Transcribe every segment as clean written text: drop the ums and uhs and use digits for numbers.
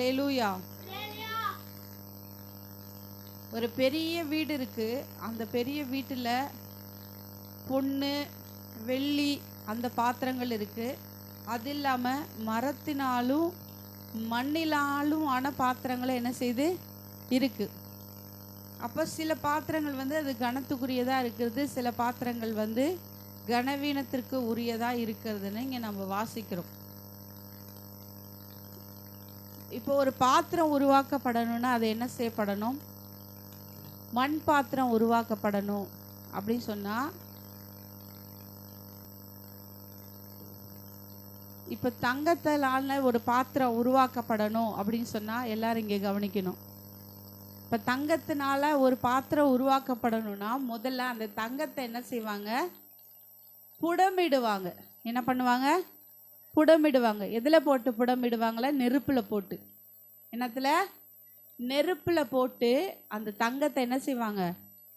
அல்லேலூயா. ஒரு பெரிய வீடு இருக்கு. அந்த பெரிய வீட்டில் பொண்ணு வெள்ளி அந்த பாத்திரங்கள் இருக்கு. அது இல்லாமல் மரத்தினாலும் மண்ணிலாலும் ஆன பாத்திரங்கள் என்ன செய்து இருக்கு. அப்போ சில பாத்திரங்கள் வந்து அது கனத்துக்குரியதாக இருக்கிறது, சில பாத்திரங்கள் வந்து கனவீனத்திற்கு உரியதாக இருக்கிறதுன்னு இங்கே நம்ம வாசிக்கிறோம். இப்போ ஒரு பாத்திரம் உருவாக்கப்படணும்னா அது என்ன செய்யப்படணும்? மண் பாத்திரம் உருவாக்கப்படணும் அப்படின்னு சொன்னால், இப்போ தங்கத்தால் ஒரு பாத்திரம் உருவாக்கப்படணும் அப்படின்னு சொன்னால் எல்லாரும் இங்கே கவனிக்கணும். இப்போ தங்கத்தினால ஒரு பாத்திரம் உருவாக்கப்படணும்னா முதல்ல அந்த தங்கத்தை என்ன செய்வாங்க? புடமிடுவாங்க. என்ன பண்ணுவாங்க? புடமிடுவாங்க. எதில் போட்டு புடமிடுவாங்களே? நெருப்பில் போட்டு. என்னத்தில்? நெருப்பில் போட்டு அந்த தங்கத்தை என்ன செய்வாங்க?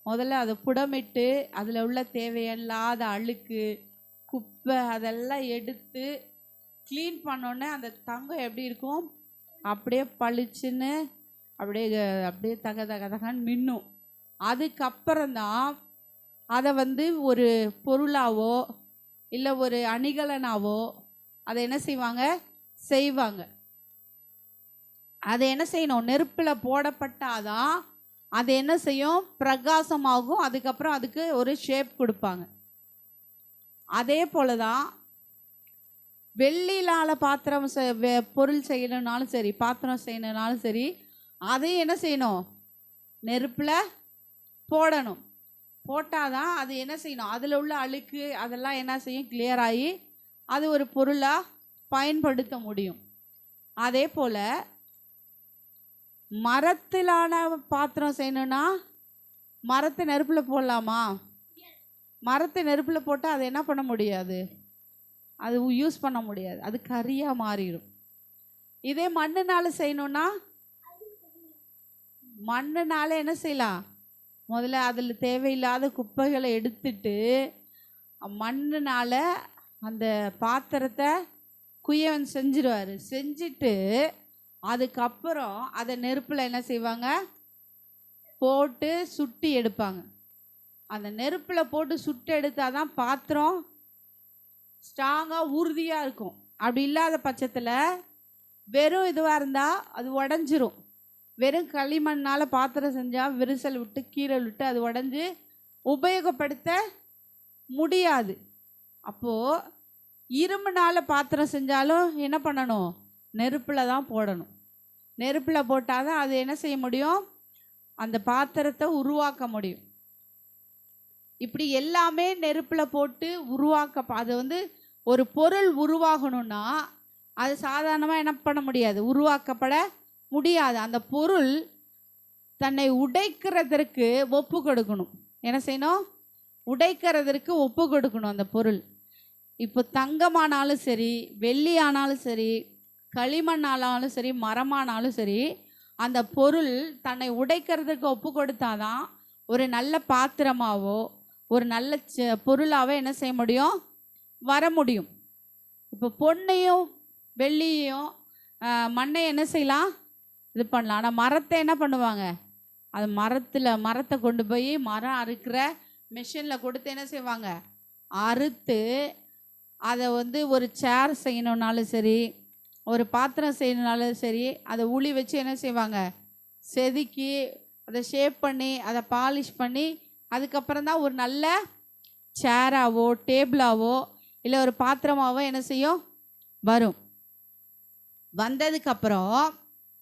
முதல்ல அதை புடமிட்டு அதில் உள்ள தேவையில்லாத அழுக்கு குப்பை அதெல்லாம் எடுத்து க்ளீன் பண்ணோன்னே அந்த தங்கம் எப்படி இருக்கும்? அப்படியே பளிச்சுன்னு அப்படியே தக தக தகன்னு மின்னும். அதுக்கப்புறம்தான் அதை வந்து ஒரு பொருளாவோ இல்லை ஒரு அணிகலனாவோ அதை என்ன செய்வாங்க. அதை என்ன செய்யணும்? நெருப்பில் போடப்பட்டாதான் அது என்ன செய்யும்? பிரகாசமாகும். அதுக்கப்புறம் அதுக்கு ஒரு ஷேப் கொடுப்பாங்க. அதே போல தான் வெள்ளியிலால் பாத்திரம் பொருள் செய்யணுன்னாலும் சரி, பாத்திரம் செய்யணுன்னாலும் சரி, அதையும் என்ன செய்யணும்? நெருப்பில் போடணும். போட்டாதான் அது என்ன செய்யணும்? அதில் உள்ள அழுக்கு அதெல்லாம் என்ன செய்யும்? கிளியர் ஆகி அது ஒரு பொருளாக பயன்படுத்த முடியும். அதே போல் மரத்திலான பாத்திரம் செய்யணும்னா மரத்தை நெருப்பில் போடலாமா? மரத்தை நெருப்பில் போட்டால் அதை என்ன பண்ண முடியாது? அது யூஸ் பண்ண முடியாது. அது கரியாக மாறிடும். இதே மண்ணுனால செய்யணும்னா மண்ணுனால என்ன செய்யலாம்? முதல்ல அதில் தேவையில்லாத குப்பைகளை எடுத்துட்டு மண்ணுனால அந்த பாத்திரத்தை குயவன் செஞ்சிருவார். செஞ்சுட்டு அதுக்கப்புறம் அதை நெருப்பில் என்ன செய்வாங்க? போட்டு சுட்டி எடுப்பாங்க. அந்த நெருப்பில் போட்டு சுட்டு எடுத்தால் தான் பாத்திரம் ஸ்ட்ராங்காக உறுதியாக இருக்கும். அப்படி இல்லாத பட்சத்தில் வெறும் இதுவாக இருந்தால் அது உடஞ்சிரும். வெறும் களிமண்ணால் பாத்திரம் செஞ்சால் விரிசல் விட்டு கீழே விட்டு அது உடஞ்சி உபயோகப்படுத்த முடியாது. அப்போது இரும்புனால் பாத்திரம் செஞ்சாலும் என்ன பண்ணணும்? நெருப்பில் தான் போடணும். நெருப்பில் போட்டால் தான் அது என்ன செய்ய முடியும்? அந்த பாத்திரத்தை உருவாக்க முடியும். இப்படி எல்லாமே நெருப்பில் போட்டு அது வந்து ஒரு பொருள் உருவாகணும்னா அது சாதாரணமாக என்ன பண்ண முடியாது? உருவாக்கப்பட முடியாது. அந்த பொருள் தன்னை உடைக்கிறதற்கு ஒப்பு கொடுக்கணும். என்ன செய்யணும்? உடைக்கிறதற்கு ஒப்பு கொடுக்கணும் அந்த பொருள். இப்போ தங்கமானாலும் சரி, வெள்ளி ஆனாலும் சரி, களிமண் ஆனாலும் சரி, மரமானாலும் சரி, அந்த பொருள் தன்னை உடைக்கிறதுக்கு ஒப்பு கொடுத்தாதான் ஒரு நல்ல பாத்திரமாவோ ஒரு நல்ல பொருளாகவே என்ன செய்ய முடியும்? வர முடியும். இப்போ பொண்ணையும் வெள்ளியையும் மண்ணை என்ன செய்யலாம்? இது பண்ணலாம். ஆனால் மரத்தை என்ன பண்ணுவாங்க? அது மரத்தை கொண்டு போய் மரம் அறுக்கிற மிஷினில் கொடுத்து என்ன செய்வாங்க? அறுத்து அதை வந்து ஒரு சேர் செய்யணுன்னாலும் சரி, ஒரு பாத்திரம் செய்யணுன்னாலும் சரி, அதை உளி வச்சு என்ன செய்வாங்க? செதுக்கி அதை ஷேப் பண்ணி அதை பாலிஷ் பண்ணி அதுக்கப்புறம் தான் ஒரு நல்ல சேராவோ டேபிளாவோ இல்லை ஒரு பாத்திரமாவோ என்ன செய்யும்? வரும். வந்ததுக்கப்புறம்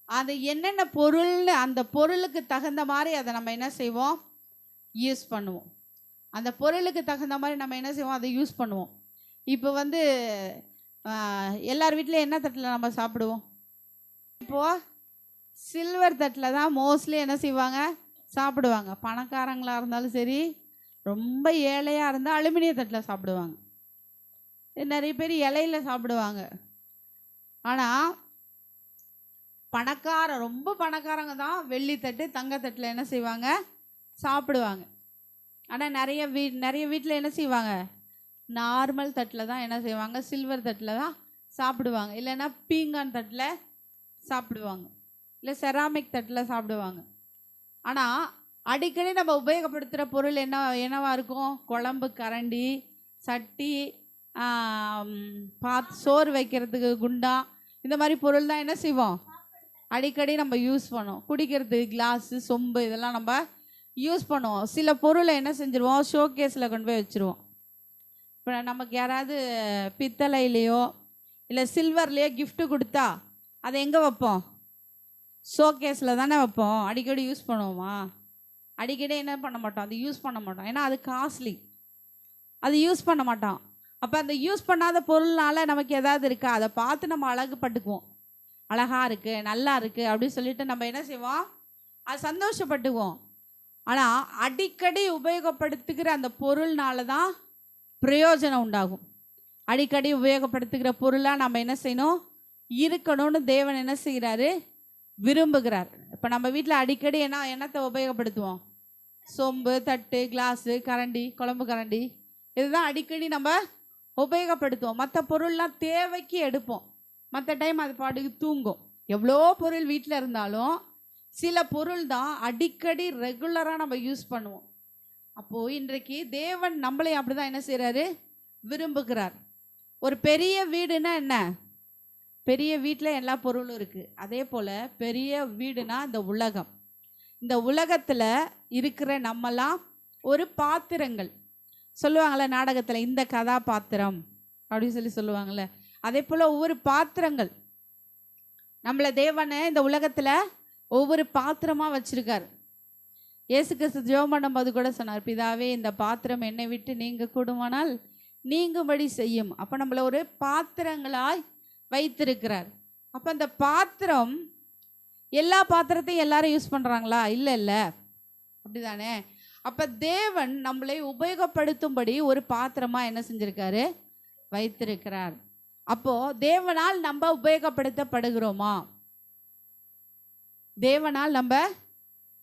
அது என்னென்ன பொருள்னு அந்த பொருளுக்கு தகுந்த மாதிரி அதை நம்ம என்ன செய்வோம்? யூஸ் பண்ணுவோம். அந்த பொருளுக்கு தகுந்த மாதிரி நம்ம என்ன செய்வோம்? அதை யூஸ் பண்ணுவோம். இப்போ வந்து எல்லார் வீட்லேயும் என்ன தட்டில் நம்ம சாப்பிடுவோம்? இப்போது சில்வர் தட்டில் தான் மோஸ்ட்லி என்ன செய்வாங்க? சாப்பிடுவாங்க. பணக்காரங்களாக இருந்தாலும் சரி, ரொம்ப ஏழையாக இருந்தால் அலுமினிய தட்டில் சாப்பிடுவாங்க. நிறைய பேர் இலையில் சாப்பிடுவாங்க. ஆனால் ரொம்ப பணக்காரங்க தான் வெள்ளி தட்டு தங்கத்தட்டில் என்ன செய்வாங்க? சாப்பிடுவாங்க. ஆனால் நிறைய வீட்டில் என்ன செய்வாங்க? நார்மல் தட்டில் தான் என்ன செய்வாங்க? சில்வர் தட்டில் தான் சாப்பிடுவாங்க. இல்லைன்னா பீங்கான் தட்டில் சாப்பிடுவாங்க. இல்லை செராமிக் தட்டில் சாப்பிடுவாங்க. ஆனால் அடிக்கடி நம்ம உபயோகப்படுத்துகிற பொருள் என்னவா இருக்கும்? குழம்பு கரண்டி, சட்டி, சோறு வைக்கிறதுக்கு குண்டா, இந்த மாதிரி பொருள் தான் என்ன செய்வோம்? அடிக்கடி நம்ம யூஸ் பண்ணுவோம். குடிக்கிறதுக்கு கிளாஸு, சொம்பு, இதெல்லாம் நம்ம யூஸ் பண்ணுவோம். சில பொருளை என்ன செஞ்சுருவோம்? ஷோகேஸில் கொண்டு போய் வச்சுருவோம். இப்போ நமக்கு யாராவது பித்தளையிலையோ இல்லை சில்வர்லேயோ கிஃப்ட்டு கொடுத்தா அதை எங்கே வைப்போம்? ஷோகேஸில் தானே வைப்போம். அடிக்கடி யூஸ் பண்ணுவோமா? அடிக்கடி என்ன பண்ண மாட்டோம், அது யூஸ் பண்ண மாட்டோம். ஏன்னா அது காஸ்ட்லி, அது யூஸ் பண்ண மாட்டோம். அப்போ அந்த யூஸ் பண்ணாத பொருள்னால நமக்கு எதாவது இருக்கா? அதை பார்த்து நம்ம அழகுப்பட்டுக்குவோம். அழகாக இருக்குது, நல்லா இருக்குது அப்படின்னு சொல்லிட்டு நம்ம என்ன செய்வோம்? அது சந்தோஷப்பட்டுக்குவோம். ஆனால் அடிக்கடி உபயோகப்படுத்துகிற அந்த பொருள்னால தான் பிரயோஜனம் உண்டாகும். அடிக்கடி உபயோகப்படுத்துகிற பொருளாக நம்ம என்ன செய்யணும்? இருக்கணும்னு தேவன் என்ன செய்கிறாரு? விரும்புகிறார். இப்போ நம்ம வீட்டில் அடிக்கடி என்னத்தை உபயோகப்படுத்துவோம்? சொம்பு, தட்டு, கிளாஸு, கரண்டி, குழம்பு கரண்டி, இதுதான் அடிக்கடி நம்ம உபயோகப்படுத்துவோம். மற்ற பொருள்லாம் தேவைக்கு எடுப்போம், மற்ற டைம் அது பாட்டுக்கு தூங்கும். எவ்வளோ பொருள் வீட்டில் இருந்தாலும் சில பொருள் தான் அடிக்கடி ரெகுலராக நம்ம யூஸ் பண்ணுவோம். அப்போது இன்றைக்கு தேவன் நம்மளையும் அப்படி தான் என்ன செய்கிறாரு? விரும்புகிறார். ஒரு பெரிய வீடுனா என்ன? பெரிய வீட்டில் எல்லா பொருளும் இருக்குது. அதே போல் பெரிய வீடுனா இந்த உலகம். இந்த உலகத்தில் இருக்கிற நம்மலாம் ஒரு பாத்திரங்கள். சொல்லுவாங்கள்ல நாடகத்தில், இந்த கதாபாத்திரம் அப்படின்னு சொல்லுவாங்கள்ல, அதே போல் ஒவ்வொரு பாத்திரங்கள். நம்மளை தேவனை இந்த உலகத்தில் ஒவ்வொரு பாத்திரமாக வச்சுருக்கார். இயேசு கிறிஸ்து ஜெபம் பண்ணும்போது கூட சொன்னார், பிதாவே இந்த பாத்திரம் என்னை விட்டு நீங்க கூடுமானால் நீங்கும்படி செய்யும். அப்போ நம்மளை ஒரு பாத்திரங்களாய் வைத்திருக்கிறார். அப்போ அந்த பாத்திரம், எல்லா பாத்திரத்தையும் எல்லாரும் யூஸ் பண்ணுறாங்களா? இல்லை, அப்படி தானே? அப்போ தேவன் நம்மளை உபயோகப்படுத்தும்படி ஒரு பாத்திரமாக என்ன செஞ்சுருக்காரு? வைத்திருக்கிறார். அப்போது தேவனால் நம்ம உபயோகப்படுத்தப்படுகிறோமா? தேவனால் நம்ம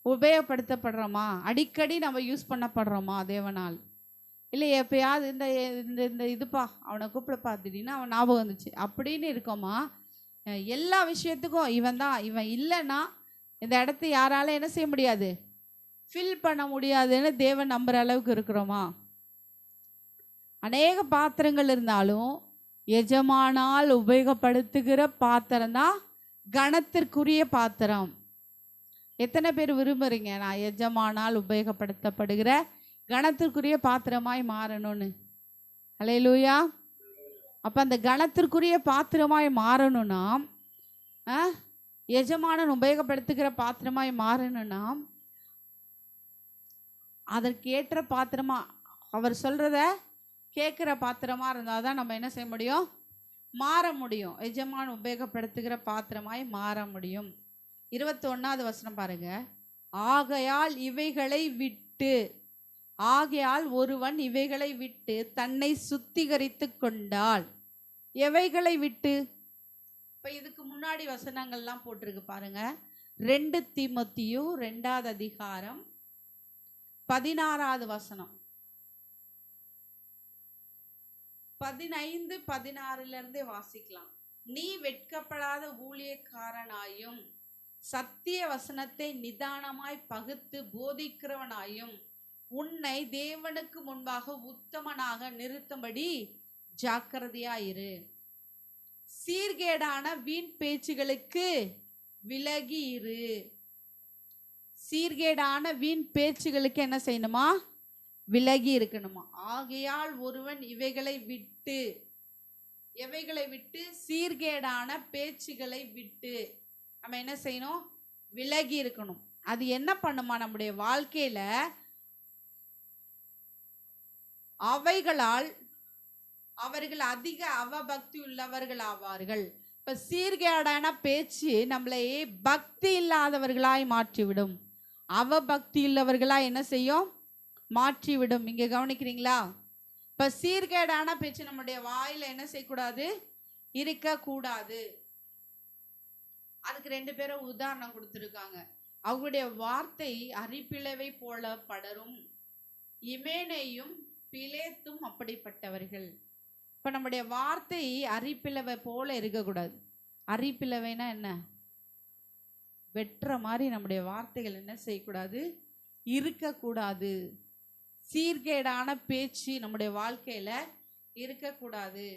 உபயோகப்படுத்தப்படுறோமா? அடிக்கடி நம்ம யூஸ் பண்ணப்படுறோமா தேவனால்? இல்லை எப்பயாவது இந்த இந்த இதுப்பா அவனை கூப்பிடப்பா, திடீர்னு அவன் ஞாபகம் வந்துச்சு அப்படின்னு இருக்கோமா? எல்லா விஷயத்துக்கும் இவன் தான், இவன் இல்லைன்னா இந்த இடத்த யாரால என்ன செய்ய முடியாது? ஃபில் பண்ண முடியாதுன்னு தேவன் நம்புகிற அளவுக்கு இருக்கிறோமா? அநேக பாத்திரங்கள் இருந்தாலும் எஜமானால் உபயோகப்படுத்துகிற பாத்திரம் தான் கனத்திற்குரிய பாத்திரம். எத்தனை பேர் விரும்புகிறீங்க நான் எஜமானால் உபயோகப்படுத்தப்படுகிற கனத்திற்குரிய பாத்திரமாய் மாறணும்னு? அல்லேலூயா. அப்போ அந்த கனத்திற்குரிய பாத்திரமாய் மாறணும்னா, எஜமானன் உபயோகப்படுத்துகிற பாத்திரமாய் மாறணும்னா, அதற்கேற்ற பாத்திரமா, அவர் சொல்கிறத கேட்குற பாத்திரமாக இருந்தால் தான் நம்ம என்ன செய்ய முடியும்? மாற முடியும். எஜமான் உபயோகப்படுத்துகிற பாத்திரமாய் மாற முடியும். 21வது வசனம் பாருங்க. ஆகையால் ஒருவன் இவைகளை விட்டு தன்னை சுத்திகரித்து கொண்டால். எவைகளை விட்டு? இப்போ இதுக்கு முன்னாடி வசனங்கள்லாம் போட்டிருக்கு பாருங்க. 2 தீமோத்தேயு 2வது அதிகாரம் 16வது வசனம், 15, 16 வாசிக்கலாம். நீ வெட்கப்படாத ஊழியக்காரனாயும் சத்திய வசனத்தை நிதானமாய் பகுத்து போதிக்கிறவனாயும் உன்னை தேவனுக்கு முன்பாக உத்தமனாக நிறுத்தும்படி ஜாக்கிரதையாயிரு. சீர்கேடான வீண் பேச்சுகளுக்கு விலகி இரு. சீர்கேடான வீண் பேச்சுகளுக்கு என்ன செய்யணுமா? விலகி இருக்கணுமா? ஆகையால் ஒருவன் எவைகளை விட்டு? சீர்கேடான பேச்சுகளை விட்டு நம்ம என்ன செய்யணும்? விலகி இருக்கணும். அது என்ன பண்ணுமா? நம்முடைய வாழ்க்கையில அவைகளால் அவர்கள் அதிக அவபக்தி உள்ளவர்கள் ஆவார்கள். இப்ப சீர்கேடான பேச்சு நம்மளை பக்தி இல்லாதவர்களாய் மாற்றிவிடும். அவபக்தி உள்ளவர்களாய் என்ன செய்யும்? மாற்றிவிடும். இங்க கவனிக்கிறீங்களா? இப்ப சீர்கேடான பேச்சு நம்முடைய வாயில என்ன செய்யக்கூடாது? இருக்கக்கூடாது. அதுக்கு 2 பேரும் உதாரணம் கொடுத்துருக்காங்க. அவங்களுடைய வார்த்தை அரிப்பிளவை போல படரும். இமேனையும் பிலேத்தும் அப்படிப்பட்டவர்கள். இப்ப நம்முடைய வார்த்தை அரிப்பிளவை போல இருக்கக்கூடாது. அரிப்பிளவைனா என்ன? வெட்டுற மாதிரி நம்முடைய வார்த்தைகள் என்ன செய்யக்கூடாது, இருக்கக்கூடாது. சீர்கேடான பேச்சு நம்முடைய வாழ்க்கையில இருக்கக்கூடாது.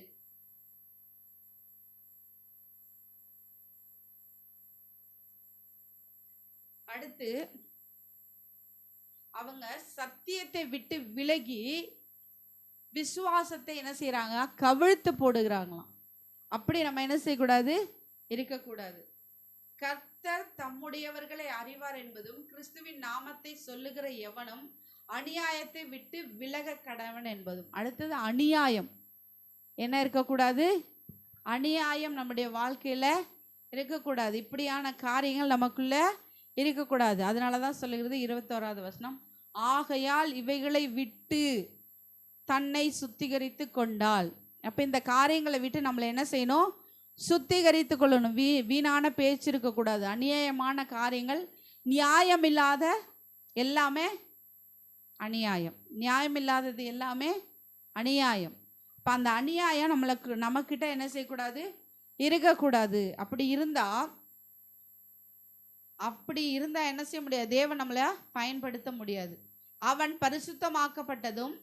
அடுத்து அவங்க சத்தியத்தை விட்டு விலகி விசுவாசத்தை என்ன செய்யறாங்க, கவிழ்த்து போடுகிறாங்களாம். அப்படி நம்ம என்ன செய்யக்கூடாது, இருக்கக்கூடாது. கர்த்தர் தம்முடையவர்களை அறிவார் என்பதும் கிறிஸ்துவின் நாமத்தை சொல்லுகிற எவனும் அநியாயத்தை விட்டு விலக கடவன் என்பதும். அடுத்தது அநியாயம் என்ன இருக்கக்கூடாது, அநியாயம் நம்முடைய வாழ்க்கையில இருக்கக்கூடாது. இப்படியான காரியங்கள் நமக்குள்ள இருக்கக்கூடாது. அதனாலதான் சொல்லுகிறது 21வது வசனம், ஆகையால் இவைகளை விட்டு தன்னை சுத்திகரித்து கொண்டால். அப்ப இந்த காரியங்களை விட்டு நம்மளை என்ன செய்யணும், சுத்திகரித்து கொள்ளணும். வீணான பேச்சு இருக்கக்கூடாது, அநியாயமான காரியங்கள், நியாயமில்லாத எல்லாமே அநியாயம், நியாயமில்லாதது எல்லாமே அநியாயம். இப்போ அந்த அநியாயம் நமக்கிட்ட என்ன செய்யக்கூடாது, இருக்கக்கூடாது. அப்படி இருந்தா என்ன செய்ய முடியாது, தேவன் நம்மளை பயன்படுத்த முடியாது. அவன் பரிசுத்தமாக்கப்பட்டதும்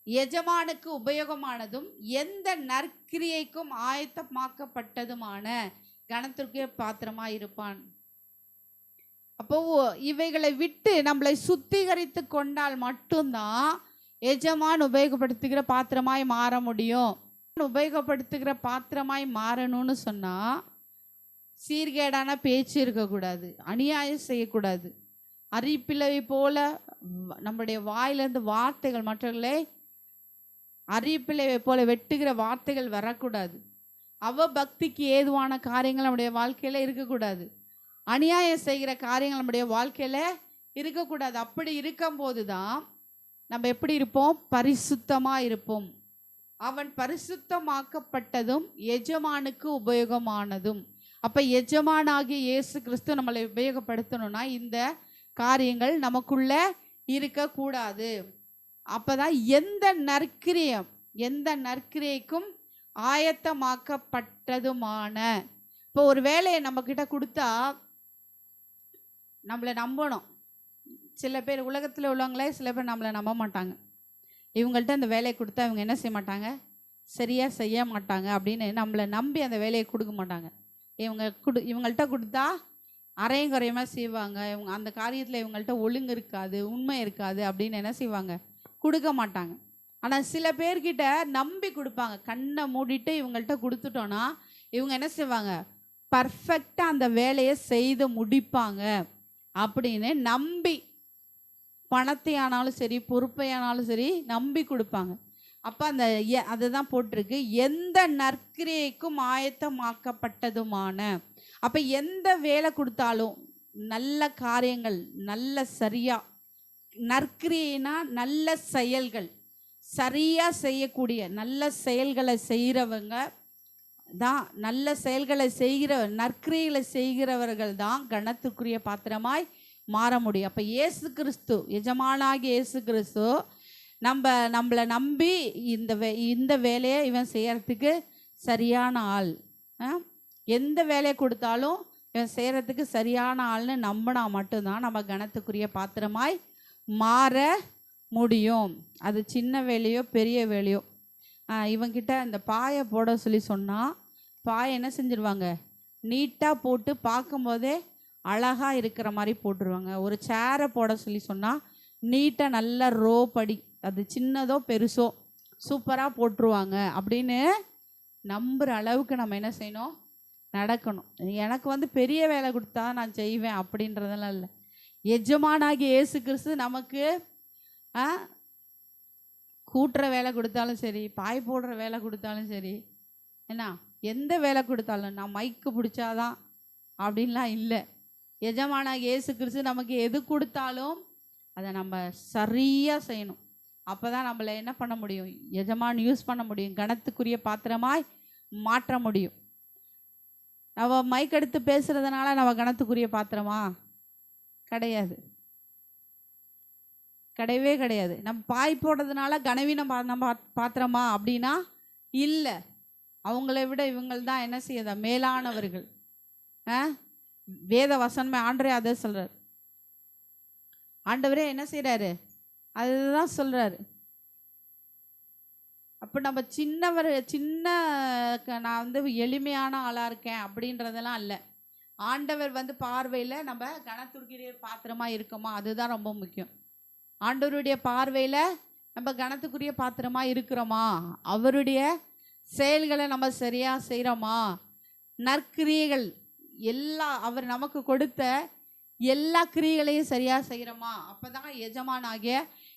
எஜமானுக்கு உபயோகமானதும் எந்த நற்கிரியைக்கும் ஆயத்தமாக்கப்பட்டதுமான கனத்திற்கே பாத்திரமா இருப்பான். அப்போ இவைகளை விட்டு நம்மளை சுத்திகரித்து கொண்டால் மட்டும்தான் எஜமான் உபயோகப்படுத்துகிற பாத்திரமாய் மாற முடியும். உபயோகப்படுத்துகிற பாத்திரமாய் மாறணும்னு சொன்னா சீர்கேடான பேச்சு இருக்கக்கூடாது, அநியாயம் செய்யக்கூடாது, அரிப்பிலை போல நம்முடைய வாயிலிருந்து வார்த்தைகள் மற்றவர்களே அரிப்பிலை போல வெட்டுகிற வார்த்தைகள் வரக்கூடாது. அவபக்திக்கு ஏதுவான காரியங்கள் நம்முடைய வாழ்க்கையில இருக்கக்கூடாது. அநியாயம் செய்கிற காரியங்கள் நம்முடைய வாழ்க்கையில இருக்கக்கூடாது. அப்படி இருக்கும்போது தான் நம்ம எப்படி இருப்போம், பரிசுத்தமா இருப்போம். அவன் பரிசுத்தமாக்கப்பட்டதும் எஜமானுக்கு உபயோகமானதும். அப்ப எஜமானாகிய இயேசு கிறிஸ்து நம்மளை உபயோகப்படுத்தணும்னா இந்த காரியங்கள் நமக்குள்ள இருக்கக்கூடாது. அப்பதான் எந்த நற்கிரியைக்கும் ஆயத்தமாக்கப்பட்டதுமான. இப்போ ஒரு வேலையை நம்ம கிட்ட கொடுத்தா நம்மளை நம்பணும். சில பேர் உலகத்தில் உள்ளவங்களே சில பேர் நம்மளை நம்ப மாட்டாங்க. இவங்கள்ட்ட அந்த வேலையை கொடுத்தா இவங்க என்ன செய்ய மாட்டாங்க, சரியாக செய்ய மாட்டாங்க அப்படின்னு நம்மளை நம்பி அந்த வேலையை கொடுக்க மாட்டாங்க. இவங்கள்ட்ட கொடுத்தா அரையும் குறையமாக செய்வாங்க, இவங்க அந்த காரியத்தில் இவங்கள்ட்ட ஒழுங்கு இருக்காது, உண்மை இருக்காது அப்படின்னு என்ன செய்வாங்க, கொடுக்க மாட்டாங்க. ஆனால் சில பேர்கிட்ட நம்பி கொடுப்பாங்க. கண்ணை மூடிட்டு இவங்கள்ட்ட கொடுத்துட்டோன்னா இவங்க என்ன செய்வாங்க, பர்ஃபெக்டாக அந்த வேலையை செய்து முடிப்பாங்க அப்படின்னு நம்பி, பணத்தை ஆனாலும் சரி பொறுப்பையானாலும் சரி நம்பி கொடுப்பாங்க. அப்போ அந்த அதுதான் போட்டிருக்கு, எந்த நற்கிரியைக்கும் ஆயத்தமாக்கப்பட்டதுமான. அப்போ எந்த வேலை கொடுத்தாலும் நல்ல காரியங்கள், நல்ல சரியாக, நற்கிரியைனா நல்ல செயல்கள், சரியாக செய்யக்கூடிய நல்ல செயல்களை செய்கிறவங்க தான், நல்ல செயல்களை செய்கிற நற்கிரியைகளை செய்கிறவர்கள் தான் கனத்துக்குரிய பாத்திரமாய் மாற முடியும். அப்போ இயேசு கிறிஸ்து, எஜமானாகிய இயேசு கிறிஸ்து நம்மளை நம்பி இந்த வேலையை இவன் செய்யறதுக்கு சரியான ஆள், எந்த வேலையை கொடுத்தாலும் இவன் செய்யறதுக்கு சரியான ஆள்னு நம்பினா மட்டும்தான் நம்ம கனத்துக்குரிய பாத்திரமாய் மாற முடியும். அது சின்ன வேலையோ பெரிய வேலையோ. இவங்கிட்ட இந்த பாயை போட சொல்லி சொன்னால் பாயை என்ன செஞ்சிருவாங்க, நீட்டாக போட்டு பார்க்கும்போதே அழகாக இருக்கிற மாதிரி போட்டுருவாங்க. ஒரு சேரை போட சொல்லி சொன்னால் நீட்டாக நல்ல ரோ படி, அது சின்னதோ பெருசோ சூப்பராக போட்டுருவாங்க அப்படின்னு நம்புகிற அளவுக்கு நம்ம என்ன செய்யணும், நடக்கணும். எனக்கு பெரிய வேலை கொடுத்தா நான் செய்வேன் அப்படின்றதெல்லாம் இல்லை. எஜமானாகிய இயேசு கிறிஸ்து நமக்கு கூட்டுற வேலை கொடுத்தாலும் சரி, பாய் போடுற வேலை கொடுத்தாலும் சரி, என்ன எந்த வேலை கொடுத்தாலும் நான் மைக்கு பிடிச்சாதான் அப்படின்லாம் இல்லை. எஜமானாகிய இயேசு கிறிஸ்து நமக்கு எது கொடுத்தாலும் அதை நம்ம சரியாக செய்யணும். அப்போ தான் நம்மளை என்ன பண்ண முடியும், எஜமான் யூஸ் பண்ண முடியும், கனத்துக்குரிய பாத்திரமாய் மாற்ற முடியும். நம்ம மைக் எடுத்து பேசுகிறதுனால நம்ம கனத்துக்குரிய பாத்திரமா கிடையாது, கிடையவே கிடையாது. நம்ம பாய் போடுறதுனால கனவீனம் நம்ம பாத்திரமா அப்படின்னா இல்லை. அவங்கள விட இவங்கள் தான் என்ன செய்யதா மேலானவர்கள். வேத வசனமே ஆண்டவரே அதை சொல்கிறார். ஆண்டவரே என்ன செய்கிறாரு? அதுதான் சொல்கிறாரு. அப்போ நம்ம நான் வந்து எளிமையான ஆளாக இருக்கேன் அப்படின்றதெல்லாம் இல்லை. ஆண்டவர் வந்து பார்வையில் நம்ம கனத்துக்குரிய பாத்திரமாக இருக்கோமா, அதுதான் ரொம்ப முக்கியம். ஆண்டவருடைய பார்வையில் நம்ம கனத்துக்குரிய பாத்திரமாக இருக்கிறோமா, அவருடைய செயல்களை நம்ம சரியாக செய்கிறோமா, நற்கிரியைகள் அவர் நமக்கு கொடுத்த எல்லா கிரியைகளையும் சரியாக செய்கிறோமா, அப்போ தான் எஜமானாகிய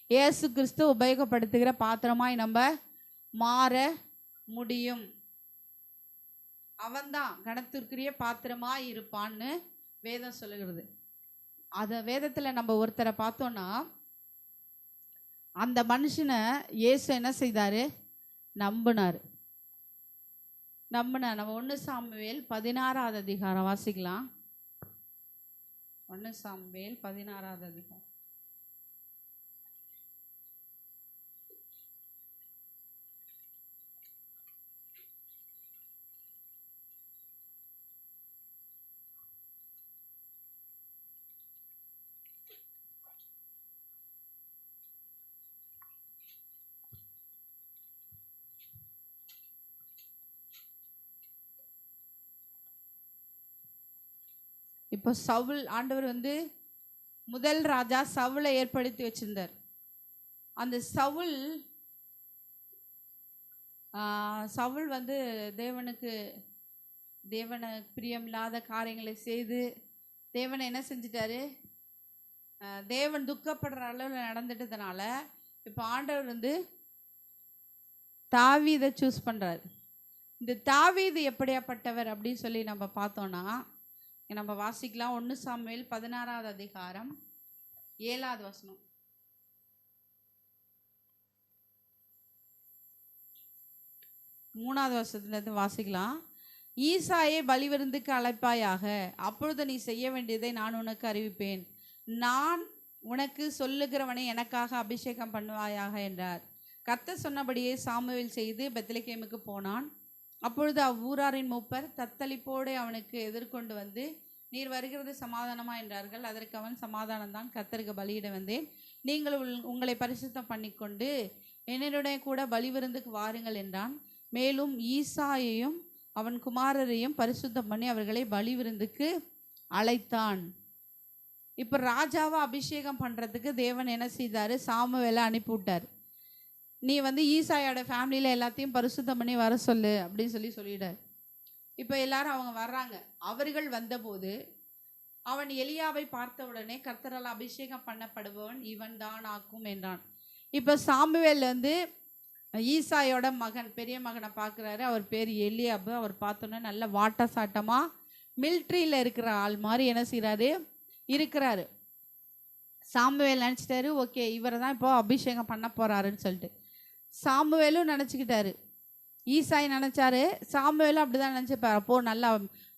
இயேசு கிறிஸ்து உபயோகப்படுத்துகிற பாத்திரமாய் நம்ம மாற முடியும். அவன்தான் கனத்திற்குரிய பாத்திரமாய் இருப்பான்னு வேதம் சொல்லுகிறது. அதை வேதத்தில் நம்ம ஒருத்தரை பார்த்தோன்னா, அந்த மனுஷனை இயேசு என்ன செய்தார்? நம்பினார். நம்ம 1 சாமுவேல் 16வது அதிகாரம் வாசிக்கலாம். 1 சாமுவேல் 16வது அதிகாரம். இப்போ சவுல், ஆண்டவர் வந்து முதல் ராஜா சவுலை ஏற்படுத்தி வச்சிருந்தார். அந்த சவுல் வந்து தேவனை பிரியமில்லாத காரியங்களை செய்து தேவனை என்ன செஞ்சிட்டாரு? தேவன் துக்கப்படுற அளவில் நடந்துட்டதுனால இப்போ ஆண்டவர் வந்து தாவீதை சூஸ் பண்ணுறாரு. இந்த தாவீது எப்படியாப்பட்டவர் அப்படின்னு சொல்லி நம்ம பார்த்தோன்னா, நம்ம வாசிக்கலாம். 1 சாமுவேல் 16வது அதிகாரம் 7வது வசனம். 3வது வசனத்திலிருந்து வாசிக்கலாம். ஈசாயை பலிவிருந்துக்கு அழைப்பாயாக, அப்பொழுது நீ செய்ய வேண்டியதை நான் உனக்கு அறிவிப்பேன். நான் உனக்கு சொல்லுகிறவனை எனக்காக அபிஷேகம் பண்ணுவாயாக என்றார். கர்த்தர் சொன்னபடியே சாமுவேல் செய்து பெத்லகேமுக்கு போனான். அப்பொழுது அவ்வூராரின் மூப்பர் தத்தளிப்போடு அவனுக்கு எதிர்கொண்டு வந்து, நீர் வருகிறது சமாதானமா என்றார்கள். அதற்கு அவன், சமாதானம்தான், கர்த்தருக்கு பலியிட வந்தேன். நீங்கள் உங்களை பரிசுத்தம் பண்ணிக்கொண்டு என்னுடைய கூட பலிவிருந்துக்கு வாருங்கள் என்றான். மேலும் ஈசாயையும் அவன் குமாரரையும் பரிசுத்தம் பண்ணி அவர்களை பலிவிருந்துக்கு அழைத்தான். இப்போ ராஜாவை அபிஷேகம் பண்ணுறதுக்கு தேவன் என்ன செய்தார்? சாமுவேலை அனுப்பிவிட்டார். நீ வந்து ஈசாயோட ஃபேமிலியில் எல்லாத்தையும் பரிசுத்தம் பண்ணி வர சொல்லு அப்படின்னு சொல்லிட்டார். இப்போ எல்லாரும் அவங்க வர்றாங்க. அவர்கள் வந்தபோது அவன் எலியாவை பார்த்த உடனே, கர்த்தரால் அபிஷேகம் பண்ணப்படுபவன் இவன் தான் ஆக்கும் என்றான். இப்போ சாமுவேல் வந்து ஈசாயோட மகன், பெரிய மகனை பார்க்குறாரு. அவர் பேர் எலியாபு. அவர் பார்த்தோன்னே நல்ல வாட்ட சாட்டமாக மிலிட்ரியில் இருக்கிற ஆள் மாதிரி என்ன செய்கிறாரு? இருக்கிறாரு. சாமுவேல் நினச்சிட்டாரு, ஓகே இவரை தான் இப்போ அபிஷேகம் பண்ண போகிறாருன்னு சொல்லிட்டு. சாமுவேலும் நினச்சிக்கிட்டாரு, ஈசாய் நினச்சாரு, சாமுவேலும் அப்படி தான் நினச்சிப்பார். அப்போது நல்லா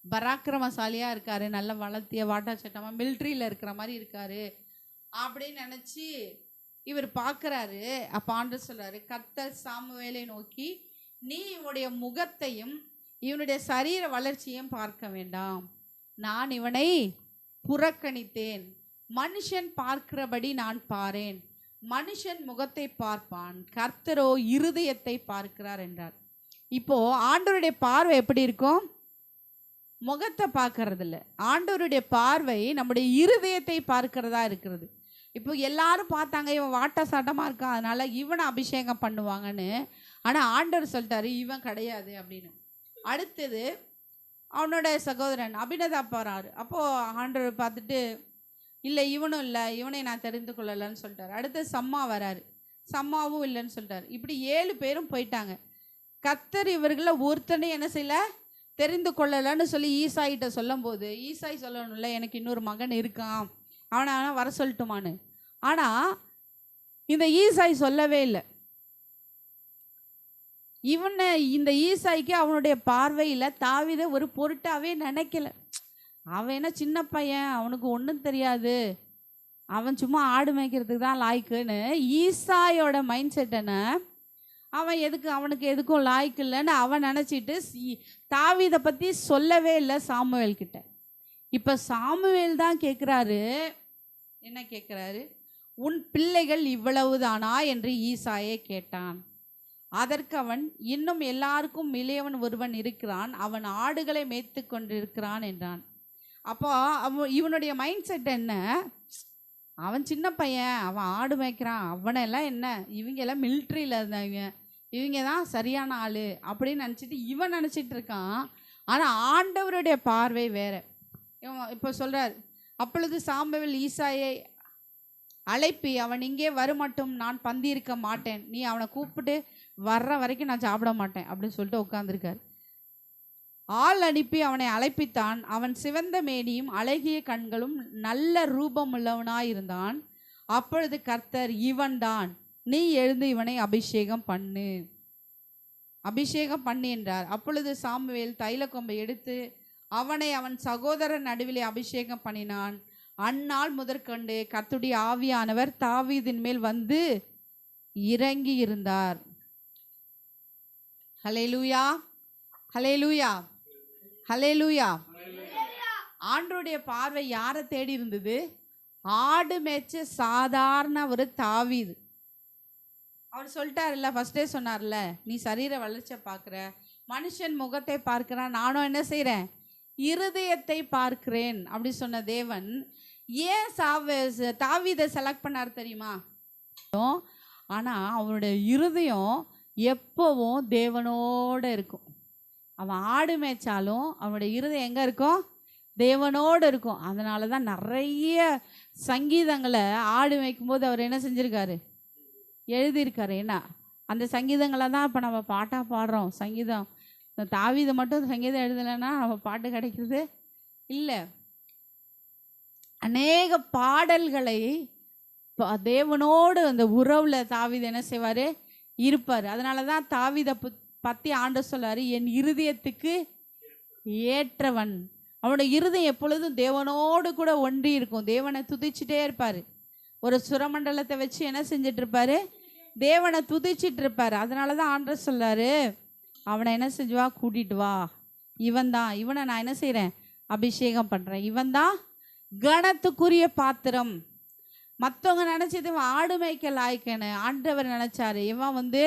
பராக்கிரமசாலியாக இருக்கார், நல்ல வளர்த்திய வாட்டா சட்டமாக மிலிட்ரியில் இருக்கிற மாதிரி இருக்கார் அப்படின்னு நினச்சி இவர் பார்க்குறாரு. அப்போ ஆண்டவர் சொல்கிறாரு, கர்த்தர் சாமுவேலை நோக்கி, நீ இவனுடைய முகத்தையும் இவனுடைய சரீர வளர்ச்சியையும் பார்க்க வேண்டாம், நான் இவனை புறக்கணித்தேன். மனுஷன் பார்க்கிறபடி நான் பாரேன், மனுஷன் முகத்தை பார்ப்பான், கர்த்தரோ இருதயத்தை பார்க்கிறார் என்றார். இப்போ ஆண்டவருடைய பார்வை எப்படி இருக்கும்? முகத்தை பார்க்கறதில்ல, ஆண்டவருடைய பார்வை நம்முடைய இருதயத்தை பார்க்கிறதா இருக்கிறது. இப்போ எல்லாரும் பார்த்தாங்க, இவன் வாட்ட சாட்டமாக இருக்கான், அதனால இவனை அபிஷேகம் பண்ணுவாங்கன்னு. ஆனால் ஆண்டவர் சொல்லிட்டாரு, இவன் கிடையாது அப்படின்னு. அடுத்தது அவனோட சகோதரன் அபினதாப் போகிறாரு. அப்போது ஆண்டவர் பார்த்துட்டு, இல்லை இவனும் இல்லை, இவனை நான் தெரிந்து கொள்ளலைன்னு சொல்லிட்டாரு. அடுத்து சம்மா வராரு, சம்மாவும் இல்லைன்னு சொல்லிட்டாரு. இப்படி 7 பேரும் போயிட்டாங்க. கர்த்தர் இவர்களை ஒருத்தனை என்ன செய்யலை, தெரிந்து கொள்ளலைன்னு சொல்லி ஈசாயிட்ட சொல்லும் போது, ஈசாய் சொல்லணும்ல, எனக்கு இன்னொரு மகன் இருக்கான், அவனை வர சொல்லட்டுமான்னு. ஆனால் இந்த ஈசாய் சொல்லவே இல்லை. இந்த ஈசாய்க்கு அவனுடைய பார்வையில் தாவீதை ஒரு பொருட்டாவே நினைக்கல. அவன் என்ன சின்ன பையன், அவனுக்கு ஒன்றும் தெரியாது, அவன் சும்மா ஆடு மேய்க்கிறதுக்கு தான் லாய்க்குன்னு ஈசாயோட மைண்ட் செட் என்ன, அவனுக்கு எதுக்கும் லாய்க்கு இல்லைன்னு அவன் நினச்சிட்டு தாவீதை பற்றி சொல்லவே இல்லை சாமுவேல் கிட்ட. இப்போ சாமுவேல் தான் கேட்குறாரு, என்ன கேட்குறாரு, உன் பிள்ளைகள் இவ்வளவுதானா என்று ஈசாயை கேட்டான். அதற்கு அவன், இன்னும் எல்லாருக்கும் இளையவன் ஒருவன் இருக்கிறான், அவன் ஆடுகளை மேய்த்து கொண்டிருக்கிறான் என்றான். அப்போ இவனுடைய மைண்ட் செட் என்ன, அவன் சின்ன பையன், அவன் ஆடு மேய்க்கிறான், அவனெல்லாம் என்ன, இவங்க எல்லாம் மிலிட்ரியில் இருந்தாங்க, இவங்க தான் சரியான ஆள் அப்படின்னு நினச்சிட்டு இவன் நினச்சிட்டு இருக்கான். ஆனால் ஆண்டவருடைய பார்வை வேற. இப்போ சொல்கிறார், அப்பொழுது சாமுவேல் ஈசாயை அழைப்பி, அவன் இங்கே வருமட்டும் நான் பந்தி இருக்க மாட்டேன், நீ அவனை கூப்பிட்டு வர்ற வரைக்கும் நான் சாப்பிட மாட்டேன் அப்படின்னு சொல்லிட்டு உட்காந்துருக்கார். ஆள் அனுப்பி அவனை அழைப்பித்தான். அவன் சிவந்த மேனியும் அழகிய கண்களும் நல்ல ரூபம் உள்ளவனாயிருந்தான். அப்பொழுது கர்த்தர், இவன் தான், நீ எழுந்து இவனை அபிஷேகம் பண்ணு என்றார். அப்பொழுது சாமுவேல் தைல கொம்பை எடுத்து அவனை அவன் சகோதரன் நடுவிலே அபிஷேகம் பண்ணினான். அந்நாள் முதற்கொண்டு கர்த்தருடைய ஆவியானவர் தாவீதின் மேல் வந்து இறங்கி இருந்தார். ஹல்லேலூயா, ஹல்லேலூயா, ஹல்லேலூயா. ஆண்டவருடைய பார்வை யாரை தேடி இருந்தது? ஆடு மேய்ச்ச சாதாரண ஒரு தாவீது. அவர் சொல்லிட்டார்ல, ஃபர்ஸ்டே சொன்னார்ல, நீ சரீர வளர்ச்சியை பார்க்குற, மனுஷன் முகத்தை பார்க்கிறான், நானும் என்ன செய்கிறேன், இருதயத்தை பார்க்கிறேன் அப்படி சொன்ன தேவன் ஏன் தாவீதை செலக்ட் பண்ணார் தெரியுமா? ஆனால் அவனுடைய இருதயம் எப்போவும் தேவனோடு இருக்கும். அவன் ஆடு மேய்ச்சாலும் அவனுடைய இருதயம் எங்கே இருக்கும்? தேவனோடு இருக்கும். அதனால தான் நிறைய சங்கீதங்களை ஆடு மேய்க்கும்போது அவர் என்ன செஞ்சுருக்காரு, எழுதியிருக்காரு. என்ன அந்த சங்கீதங்களை தான் இப்போ நம்ம பாட்டாக பாடுறோம். சங்கீதம் தாவீதை மட்டும் சங்கீதம் எழுதலைன்னா நம்ம பாட்டு கிடைக்கிறது இல்லை. அநேக பாடல்களை தேவனோடு அந்த உறவில் தாவீது என்ன செய்வார், இருப்பார். அதனால தான் தாவீதை பற்றி ஆண்டவர் சொல்றாரு, என் இருதயத்துக்கு ஏற்றவன். அவனோட இருதயம் எப்பொழுதும் தேவனோடு கூட ஒன்றி இருக்கும். தேவனை துதிச்சுட்டே இருப்பார். ஒரு சுரமண்டலத்தை வச்சு என்ன செஞ்சிட்டு இருப்பாரு, தேவனை துதிச்சிட்டு இருப்பார். அதனால தான் ஆண்டவர் சொல்றாரு, அவனை என்ன செஞ்சுவா, கூட்டிட்டு வா, இவன் தான், இவனை நான் என்ன செய்கிறேன், அபிஷேகம் பண்ணுறேன், இவன் தான் கணத்துக்குரிய பாத்திரம். மற்றவங்க நினச்சது இவன் ஆடு மேய்க்க லாய்க்கன்னு, ஆண்டவர் நினச்சாரு இவன் வந்து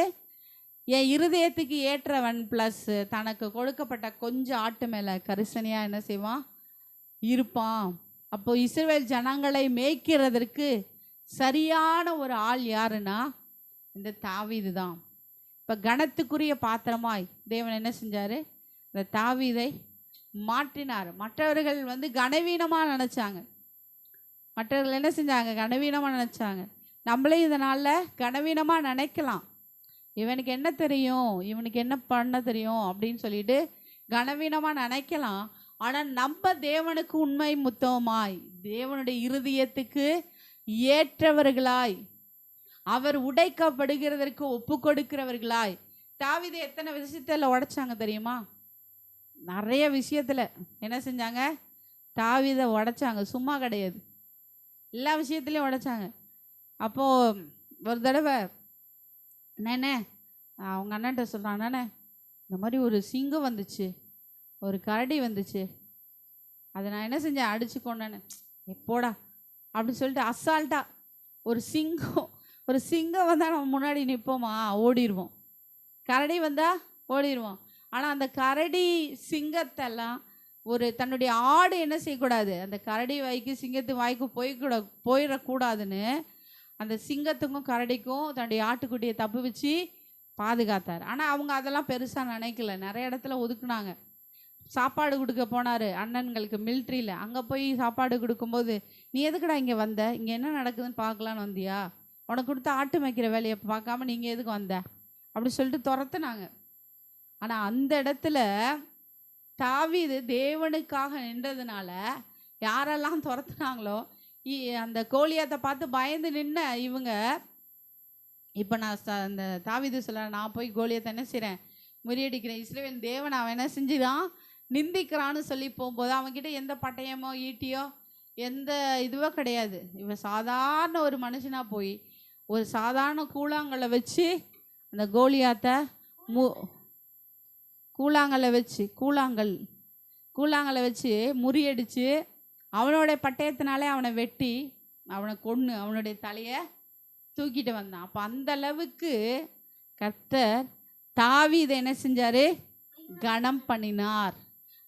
என் இருதயத்துக்கு ஏற்றவன், ப்ளஸ் தனக்கு கொடுக்கப்பட்ட கொஞ்சம் ஆட்டு மேலே கரிசனையாக என்ன செய்வான், இருப்பான். அப்போ இஸ்ரவேல் ஜனங்களை மேய்க்கிறதற்கு சரியான ஒரு ஆள் யாருன்னா இந்த தாவீது தான். இப்போ கணத்துக்குரிய பாத்திரமாய் தேவன் என்ன செஞ்சார், இந்த தாவீதை மாற்றினார். மற்றவர்கள் வந்து கனவீனமாக நினச்சாங்க. மற்றவர்கள் என்ன செஞ்சாங்க, கனவீனமாக நினச்சாங்க. நம்மளே இதனால் கனவீனமாக நினைக்கலாம். இவனுக்கு என்ன தெரியும், இவனுக்கு என்ன பண்ண தெரியும் அப்படின்னு சொல்லிட்டு கனவீனமாக நினைக்கலாம். ஆனால் நம்ம தேவனுக்கு உண்மை முத்தமாய், தேவனுடைய இருதயத்துக்கு ஏற்றவர்களாய், அவர் உடைக்கப்படுகிறதற்கு ஒப்பு கொடுக்கிறவர்களாய். தாவீதை எத்தனை விஷயத்தில் உடைச்சாங்க தெரியுமா? நிறைய விஷயத்தில் என்ன செஞ்சாங்க, தாவீதை உடைச்சாங்க. சும்மா கிடையாது, எல்லா விஷயத்துலையும் உடைச்சாங்க. அப்போது ஒரு தடவை அண்ணே அவங்க அண்ணன்ட்ட சொல்கிறான், அண்ணே இந்த மாதிரி ஒரு சிங்கம் வந்துச்சு, ஒரு கரடி வந்துச்சு, அதை நான் என்ன செஞ்சேன், அடிச்சு கொண்டேன்னு. எப்போடா அப்படி சொல்லிட்டு அசால்ட்டா, ஒரு சிங்கம் வந்தால் நம்ம முன்னாடி நிற்போமா, ஓடிடுவோம். கரடி வந்தால் ஓடிடுவோம். ஆனால் அந்த கரடி சிங்கத்தெல்லாம் ஒரு தன்னுடைய ஆடு என்ன செய்யக்கூடாது, அந்த கரடி வாய்க்கு சிங்கத்து வாய்க்கு போயிடக்கூடாதுன்னு அந்த சிங்கத்துக்கும் கரடிக்கும் தன்னுடைய ஆட்டுக்குட்டியை தப்பு வச்சு பாதுகாத்தார். ஆனால் அவங்க அதெல்லாம் பெருசாக நினைக்கல, நிறைய இடத்துல ஒதுக்குனாங்க. சாப்பாடு கொடுக்க போனார் அண்ணன்களுக்கு மிலிட்ரியில். அங்கே போய் சாப்பாடு கொடுக்கும்போது, நீ எதுக்குடா இங்கே வந்த, இங்கே என்ன நடக்குதுன்னு பார்க்கலான்னு வந்தியா, உனக்கு கொடுத்த ஆட்டு மேய்க்கிற வேலையை பார்க்காம நீங்கள் எதுக்கு வந்த அப்படி சொல்லிட்டு துரத்துனாங்க. ஆனால் அந்த இடத்துல தாவீது தேவனுக்காக நின்றதுனால யாரெல்லாம் துரத்துனாங்களோ, அந்த கோலியாத்தை பார்த்து பயந்து நின்ன இவங்க, இப்போ நான் அந்த தாவீது சொல்ல, நான் போய் கோலியாத்தை என்ன செய்கிறேன், முறியடிக்கிறேன், இஸ்ரவேல் தேவன் அவன் என்ன செஞ்சுதான் நிந்திக்கிறான்னு சொல்லி போகும்போது அவன்கிட்ட எந்த பட்டயமோ ஈட்டியோ எந்த இதுவோ கிடையாது. இவன் சாதாரண ஒரு மனுஷனாக போய் ஒரு சாதாரண கூழாங்கல்லை வச்சு அந்த கோலியாத்தை கூழாங்கல்லை வச்சு முறியடித்து அவனோட பட்டயத்தினாலே அவனை வெட்டி அவனை கொன்று அவனுடைய தலையை தூக்கிட்டு வந்தான். அப்போ அந்த அளவுக்கு கர்த்தர் தாவீதை என்ன செஞ்சாரு? கனம் பண்ணினார்.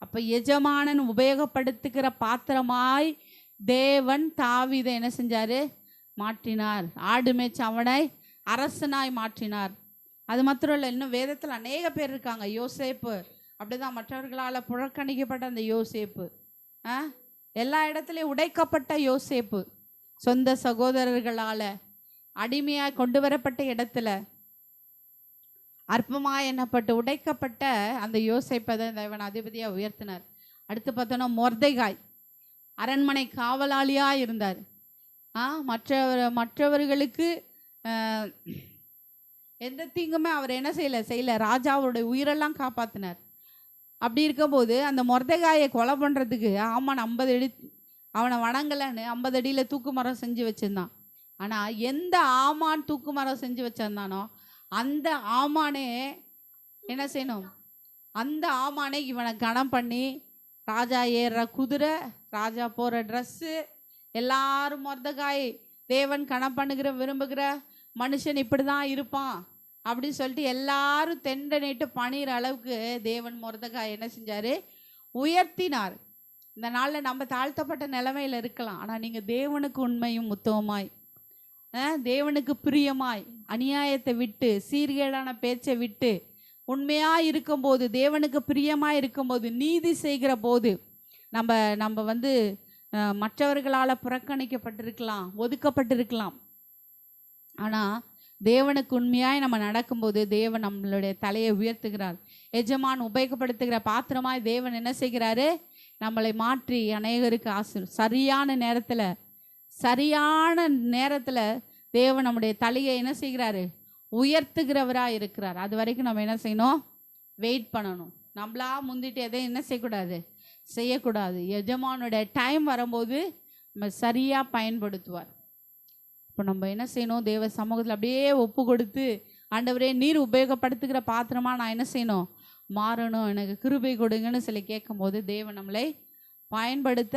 அப்போ எஜமானன் உபயோகப்படுத்துகிற பாத்திரமாய் தேவன் தாவீதை என்ன செஞ்சாரு? மாற்றினார். ஆடு மேய்ச்ச அவனை அரசனாய் மாற்றினார். அது மாத்திரம் இல்லை, இன்னும் வேதத்தில் அநேக பேர் இருக்காங்க. யோசேப்பு அப்படிதான், மற்றவர்களால் புறக்கணிக்கப்பட்ட அந்த யோசேப்பு, எல்லா இடத்துலையும் உடைக்கப்பட்ட யோசேப்பு, சொந்த சகோதரர்களால் அடிமையாக கொண்டு வரப்பட்ட இடத்துல அற்பமாக எண்ணப்பட்டு உடைக்கப்பட்ட அந்த யோசேப்பை தான் தேவன் அதிபதியாக உயர்த்தினார். அடுத்து பார்த்தோன்னா மொர்தெகாய் அரண்மனை காவலாளியாக இருந்தார். மற்றவர்களுக்கு எந்த தீங்குமே அவர் என்ன செய்யலை. ராஜாவுடைய உயிரெல்லாம் காப்பாற்றினார். அப்படி இருக்கும்போது அந்த மொர்தெகாயை கொலை பண்ணுறதுக்கு ஆமான் 50 அடி அவனை வணங்கலைன்னு 50 அடியில் தூக்கு மரம் செஞ்சு வச்சுருந்தான். ஆனால் எந்த ஆமான் தூக்கு மரம் செஞ்சு வச்சுருந்தானோ அந்த ஆமானே என்ன செய்யணும்? அந்த ஆமானே இவனை கனம் பண்ணி, ராஜா ஏறுற குதிரை, ராஜா போகிற ட்ரெஸ்ஸு, எல்லாரும் மொர்தெகாய் தேவன் கனம் பண்ணுகிற விரும்புகிற மனுஷன் இப்படி தான் இருப்பான் அப்படின்னு சொல்லிட்டு எல்லாரும் தெண்டனிட்டு பணிகிற அளவுக்கு தேவன் மொர்தெகாய் என்ன செஞ்சார்? உயர்த்தினார். இந்த நாளில் நம்ம தாழ்த்தப்பட்ட நிலைமையில் இருக்கலாம். ஆனால் நீங்கள் தேவனுக்கு உண்மையும் உத்தமமாய், தேவனுக்கு பிரியமாய், அநியாயத்தை விட்டு, சீர்கேடான பேச்சை விட்டு உண்மையாக இருக்கும்போது, தேவனுக்கு பிரியமாக இருக்கும்போது, நீதி செய்கிற போது நம்ம வந்து மற்றவர்களால் புறக்கணிக்கப்பட்டிருக்கலாம், ஒதுக்கப்பட்டிருக்கலாம். ஆனால் தேவனுக்கு உண்மையாய் நம்ம நடக்கும்போது தேவன் நம்மளுடைய தலையை உயர்த்துகிறார். எஜமான் உபயோகப்படுத்துகிற பாத்திரமாய் தேவன் என்ன செய்கிறாரு? நம்மளை மாற்றி அநேகருக்கு சரியான நேரத்தில் தேவன் நம்முடைய தலையை என்ன செய்கிறாரு? உயர்த்துகிறவராக இருக்கிறார். அது வரைக்கும் நம்ம என்ன செய்யணும்? வெயிட் பண்ணணும். நம்மளா முந்திட்டு எதையும் என்ன செய்யக்கூடாது. எஜமானுடைய டைம் வரும்போது நம்ம சரியாக பயன்படுத்துவார். இப்போ நம்ம என்ன செய்யணும்? தேவ சமூகத்தில் அப்படியே ஒப்பு கொடுத்து, ஆண்டவரே நீர் உபயோகப்படுத்துகிற பாத்திரமாக நான் என்ன செய்யணும்? மாறணும், எனக்கு கிருபை கொடுங்கன்னு சொல்லி கேட்கும்போது தேவன் நம்மளை பயன்படுத்த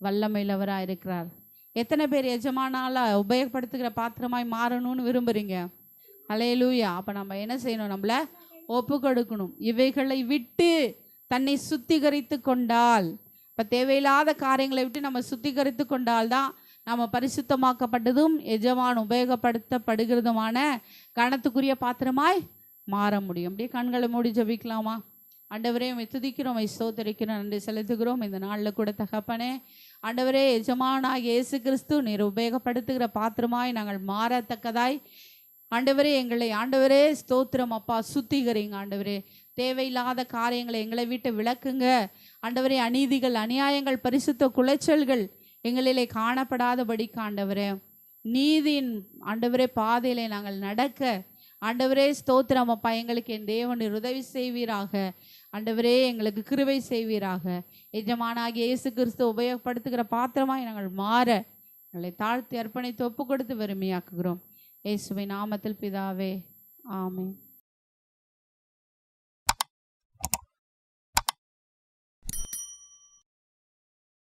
வல்லமையுள்ளவராக இருக்கிறார். எத்தனை பேர் எஜமானால உபயோகப்படுத்துகிற பாத்திரமாய் மாறணும்னு விரும்புகிறீங்க? ஹல்லேலூயா. அப்போ நம்ம என்ன செய்யணும்? நம்மளை ஒப்பு கொடுக்கணும். இவைகளை விட்டு தன்னை சுத்திகரித்து கொண்டால், இப்போ தேவையில்லாத காரியங்களை விட்டு நம்ம சுத்திகரித்து கொண்டால்தான் நம்ம பரிசுத்தமாக்கப்பட்டதும் எஜமான் உபயோகப்படுத்தப்படுகிறதுமான கனத்துக்குரிய பாத்திரமாய் மாற முடியும். அப்படியே கண்களை மூடி ஜெபிக்கலாமா? ஆண்டவரே துதிக்கிறோம், ஸ்தோத்திரிக்கிறோம், நன்றி செலுத்துகிறோம். இந்த நாளில் கூட தகப்பனே ஆண்டவரே, எஜமானாகிய இயேசு கிறிஸ்து நீர் உபயோகப்படுத்துகிற பாத்திரமாய் நாங்கள் மாறத்தக்கதாய் ஆண்டவரே எங்களை ஆண்டவரே ஸ்தோத்திரம் அப்பா, சுத்திகரிங்க ஆண்டவரே. தேவையில்லாத காரியங்களை எங்களை விட்டு விளக்குங்க ஆண்டவரே. அநீதிகள், அநியாயங்கள், பரிசுத்த குலைச்சல்கள் எங்களிலே காணப்படாதபடிக்கு ஆண்டவரே, நீதியின் ஆண்டவரே பாதையிலே நாங்கள் நடக்க ஆண்டவரே ஸ்தோத்திரம் அப்பா, எங்களுக்கு என் தேவன் உதவி செய்வீராக ஆண்டவரே, எங்களுக்கு கிருபை செய்வீராக. எஜமானாகிய இயேசு கிறிஸ்து உபயோகப்படுத்துகிற பாத்திரமாய் நாங்கள் மாற எங்களை தாழ்த்தி அர்ப்பணித்து ஒப்பு கொடுத்து வறுமையாக்குகிறோம். இயேசுவின் நாமத்தில் பிதாவே, ஆமென்.